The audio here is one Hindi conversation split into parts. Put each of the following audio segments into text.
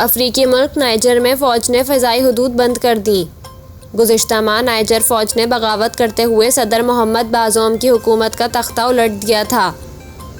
अफ्रीकी मुल्क नाइजर में फ़ौज ने फ़िज़ाई हदूद बंद कर दी। गुज़िश्ता माह नाइजर फ़ौज ने बगावत करते हुए सदर मोहम्मद बाज़ोम की हुकूमत का तख्ता उलट दिया था।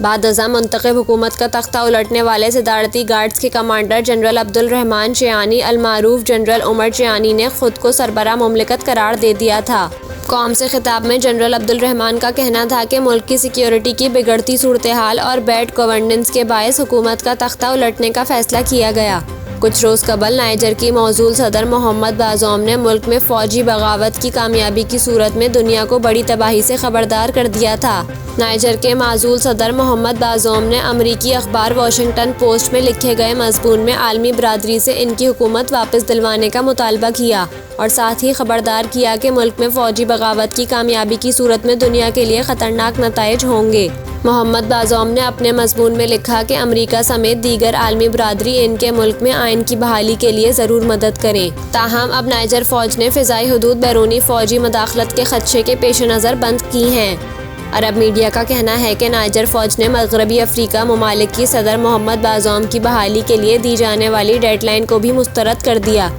बाद-अज़ां मुंतखब हुकूमत का तख्ता उलटने वाले सिदारती गार्ड्स के commander general Abdul Rahman Tchiani अल-मारूफ जनरल उमर चियानी ने खुद को सरबराह मुमलिकत करार दे दिया था। कौम से खिताब में जनरल अब्दुल रहमान का कहना था कि मुल्क की सिक्योरिटी की बिगड़ती सूरत हाल और बैड गवर्नेंस के बायस हुकूमत का तख्ता उलटने का फैसला किया गया। कुछ रोज़ कबल नाइजर की मौजूल सदर मोहम्मद बाज़ोम ने मुल्क में फ़ौजी बगावत की कामयाबी की सूरत में दुनिया को बड़ी तबाही से खबरदार कर दिया था। नाइजर के माजूल सदर मोहम्मद बाज़ोम ने अमरीकी अखबार वाशिंगटन पोस्ट में लिखे गए मज़मून में आलमी बरादरी से इनकी हुकूमत वापस दिलवाने का मुतालबा किया और साथ ही खबरदार किया कि मुल्क में फ़ौजी बगावत की कामयाबी की सूरत में दुनिया के लिए ख़तरनाक नताइज होंगे। मोहम्मद बाज़ोम ने अपने मज़मून में लिखा कि अमेरिका समेत दीगर आलमी बरादरी इनके मुल्क में आइन की बहाली के लिए ज़रूर मदद करें। ताहम अब नाइजर फ़ौज ने फ़िज़ाई हदूद बैरूनी फ़ौजी मदाखलत के ख़दशे के पेश नज़र बंद की हैं। अरब मीडिया का कहना है कि नाइजर फ़ौज ने मग़रबी अफ्रीका ममालिक की सदर मोहम्मद बाज़ोम की बहाली के लिए दी जाने वाली डेडलाइन को भी मुस्तरद कर दिया।